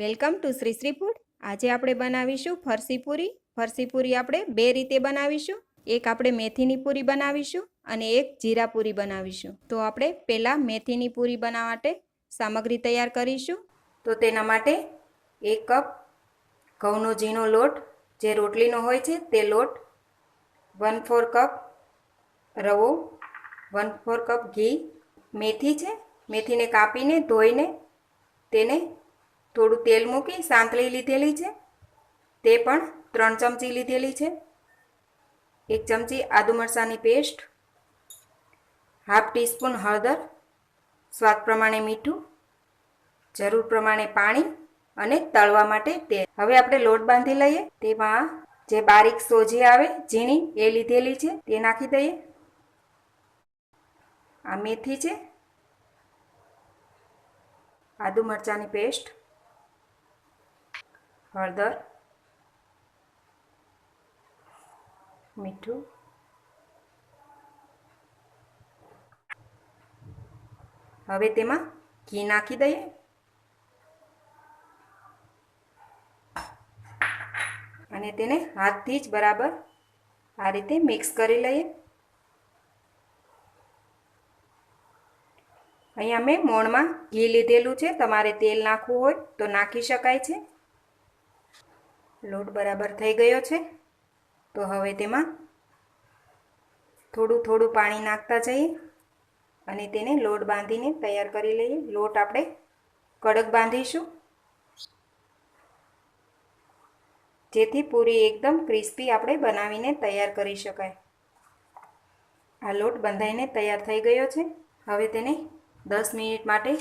Welcome to Shri Shri food. આજે આપણે બનાવીશું ફરસી પૂરી. ફરસી પૂરી આપણે બે રીતે બનાવીશું. એક આપણે મેથીની પૂરી બનાવીશું અને એક જીરા પૂરી બનાવીશું. તો આપણે પહેલાં મેથીની પૂરી બનાવવા માટે સામગ્રી તૈયાર કરીશું. તો તેના માટે 1 કપ ઘઉંનો ઝીણો લોટ, જે રોટલીનો હોય છે તે લોટ, 1/4 કપ રવો, 1/4 કપ ઘી, મેથી છે, મેથીને કાપીને ધોઈને તેને થોડું તેલ મૂકી સાંતળી લીધેલી છે, તે પણ 3 ચમચી લીધેલી છે. 1 ચમચી આદુ મરચાંની પેસ્ટ, ½ ટીસ્પૂન હળદર, સ્વાદ પ્રમાણે મીઠું, જરૂર પ્રમાણે પાણી અને તળવા માટે તેલ. હવે આપણે લોટ બાંધી લઈએ. તેમાં જે બારીક સોજી આવે ઝીણી એ લીધેલી છે તે નાખી દઈએ. આ મેથી છે, આદુ મરચાંની પેસ્ટ, હળદર, મીઠું, હવે તેમાં ઘી નાખી દઈએ અને તેને હાથથી જ બરાબર આ રીતે મિક્સ કરી લઈએ. અહીંયા મેં મોણમાં ઘી લીધેલું છે, તમારે તેલ નાખવું હોય તો નાખી શકાય છે. લોટ બરાબર થઈ ગયો છે, તો હવે તેમાં થોડું થોડું પાણી નાખતા જઈએ અને તેને લોટ બાંધીને તૈયાર કરી લઈએ. લોટ આપણે કડક બાંધીશું, જેથી પૂરી એકદમ ક્રિસ્પી આપણે બનાવીને તૈયાર કરી શકાય. આ લોટ બંધાઈને તૈયાર થઈ ગયો છે. હવે તેને 10 મિનિટ માટે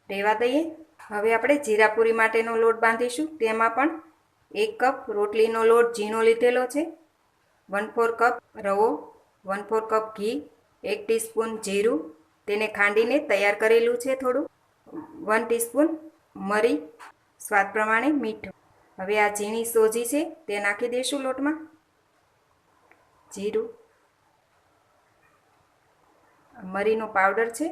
રહેવા દઈએ. હવે આપણે જીરા પૂરી માટેનો લોટ બાંધીશું. તેમાં પણ 1 કપ રોટલીનો લોટ ઝીણો લીધેલો છે, 1/4 કપ રવો, 1/4 કપ ઘી, 1 ટીસ્પૂન જીરું, તેને ખાંડીને તૈયાર કરેલું છે થોડું, 1 ટીસ્પૂન મરી, સ્વાદ પ્રમાણે મીઠું. હવે આ ઝીણી સોજી છે તે નાખી દઈશું લોટમાં. જીરું, મરીનો પાવડર છે,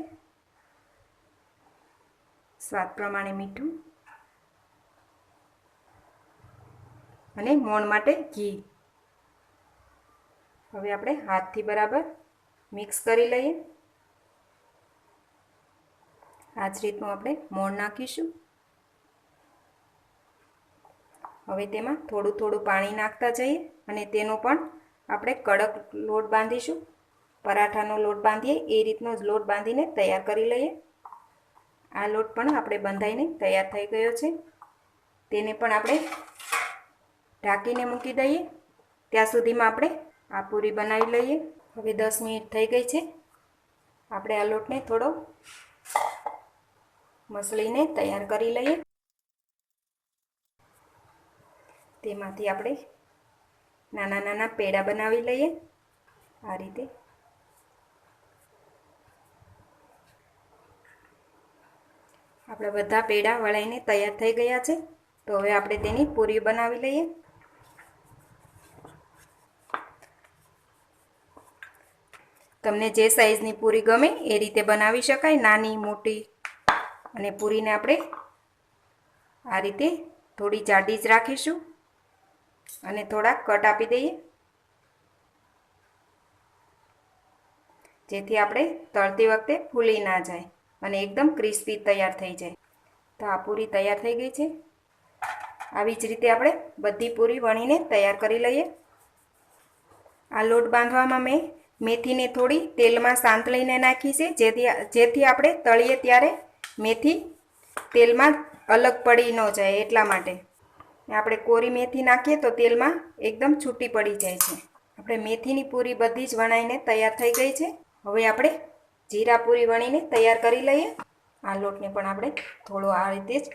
સ્વાદ પ્રમાણે મીઠું અને મોણ માટે ઘી. હવે આપણે હાથથી બરાબર મિક્સ કરી લઈએ. આ જ રીતનું આપણે મોણ નાખીશું. હવે તેમાં થોડું થોડું પાણી નાખતા જઈએ અને તેનો પણ આપણે કડક લોટ બાંધીશું. પરાઠાનો લોટ બાંધીએ એ રીતનો જ લોટ બાંધીને તૈયાર કરી લઈએ. આ લોટ પણ આપણે બંધાઈને તૈયાર થઈ ગયો છે. તેને પણ આપણે ઢાંકીને મૂકી દઈએ. ત્યાં સુધીમાં આપણે આ પૂરી બનાવી લઈએ. હવે 10 મિનિટ થઈ ગઈ છે. આપણે આ લોટને થોડો મસળીને તૈયાર કરી લઈએ. તેમાંથી આપણે નાના નાના પેડા બનાવી લઈએ. આ રીતે આપણા બધા પેડા વળાઈને તૈયાર થઈ ગયા છે. તો હવે આપણે તેની પૂરી બનાવી લઈએ. તમને જે સાઈઝની પૂરી ગમે એ રીતે બનાવી શકાય, નાની મોટી. અને પૂરીને આપણે આ રીતે થોડી જાડી જ રાખીશું અને થોડા કટ આપી દઈએ, જેથી આપણે તળતી વખતે ફૂલી ના જાય અને એકદમ ક્રિસ્પી તૈયાર થઈ જાય. તો આ પૂરી તૈયાર થઈ ગઈ છે. આવી જ રીતે આપણે બધી પૂરી વણીને તૈયાર કરી લઈએ. આ લોટ બાંધવામાં મેં મેથીને થોડી તેલમાં સાંતળીને નાખી છે, જેથી આપણે તળીએ ત્યારે મેથી તેલમાં અલગ પડી ન જાય, એટલા માટે. આપણે કોરી મેથી નાખીએ તો તેલમાં એકદમ છૂટી પડી જાય છે. આપણે મેથીની પૂરી બધી જ વણાઈને તૈયાર થઈ ગઈ છે. હવે આપણે જીરા પૂરી વણીને તૈયાર કરી લઈએ. આ લોટને પણ આપણે થોડો આ રીતે જ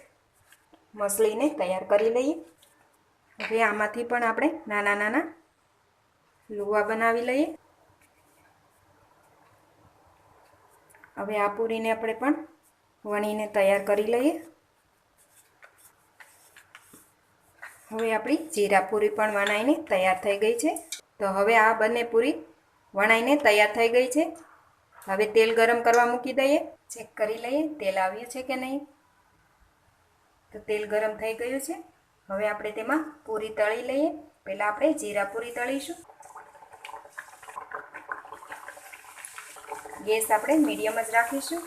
મસળીને તૈયાર કરી લઈએ. હવે આમાંથી પણ આપણે નાના નાના લુવા બનાવી લઈએ. હવે આ પૂરીને આપણે પણ વણીને તૈયાર કરી લઈએ. હવે આપણી જીરા પૂરી પણ વણાઈને તૈયાર થઈ ગઈ છે. તો હવે આ બંને પૂરી વણાઈને તૈયાર થઈ ગઈ છે. હવે તેલ ગરમ કરવા મૂકી દઈએ. ચેક કરી લઈએ તેલ આવ્યું છે કે નહીં. તો તેલ ગરમ થઈ ગયું છે. હવે આપણે તેમાં પૂરી તળી લઈએ. પહેલાં આપણે જીરા પૂરી તળીશું. ગેસ આપણે મીડિયમ જ રાખીશું.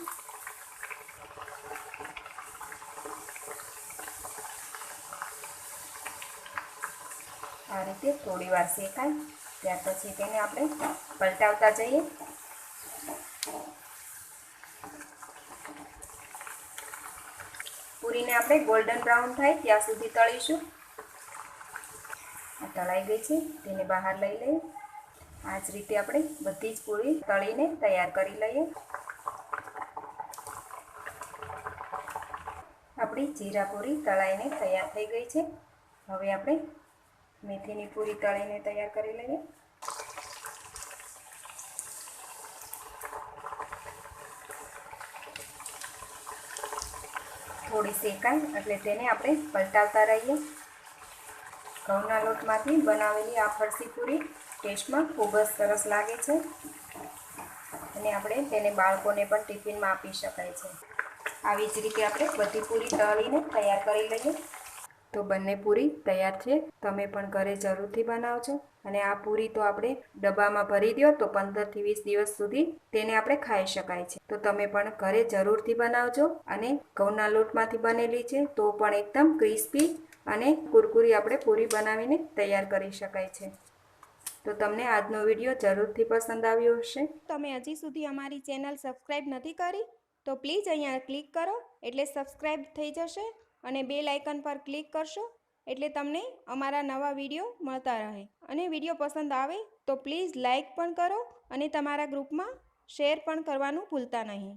આ રીતે થોડી વાર શેકાય. ત્યાર પછી તેને આપણે પલટાવતા જઈએ. પૂરીને આપણે ગોલ્ડન બ્રાઉન થાય ત્યાં સુધી તળીશું. આ તળાઈ ગઈ છે, તેને બહાર લઈ લઈએ. આ જ રીતે આપણે બધી જ પૂરી તળીને તૈયાર કરી લઈએ. આપણી જીરા પૂરી તળાઈને તૈયાર થઈ ગઈ છે. હવે આપણે મેથીની પૂરી તળીને તૈયાર કરી લઈએ. થોડી શેકાય એટલે તેને આપણે પલટાવતા રહીએ. ઘઉંના લોટમાંથી બનાવેલી આ ફરસી પૂરી ટેસ્ટમાં ખૂબ જ સરસ લાગે છે અને આપણે તેને બાળકોને પણ ટિફિનમાં આપી શકાય છે. આવી જ રીતે આપણે બધી પૂરી તળીને તૈયાર કરી લઈએ. તો બંને પૂરી તૈયાર છે. તમે પણ ઘરે જરૂરથી બનાવજો. અને આ પૂરી તો આપણે ડબ્બામાં ભરી દો તો 15થી 20 દિવસ સુધી તેને આપણે ખાઈ શકાય છે. તો તમે પણ ઘરે જરૂરથી બનાવજો. અને ઘઉંના લોટમાંથી બનેલી છે તો પણ એકદમ ક્રિસ્પી અને કુરકુરી આપણે પૂરી બનાવીને તૈયાર કરી શકાય છે. તો તમને આજનો વિડીયો જરૂરથી પસંદ આવ્યો હશે. તમે હજી સુધી અમારી ચેનલ સબસ્ક્રાઈબ નથી કરી તો પ્લીઝ અહીંયા ક્લિક કરો એટલે સબસ્ક્રાઈબ થઈ જશે. અને બેલ આઇકન પર ક્લિક કરશો એટલે તમને અમારા નવા વિડીયો મળતા રહે. અને વિડીયો પસંદ આવે તો પ્લીઝ લાઈક પણ કરો અને તમારા ગ્રુપમાં શેર પણ કરવાનું ભૂલતા નહીં.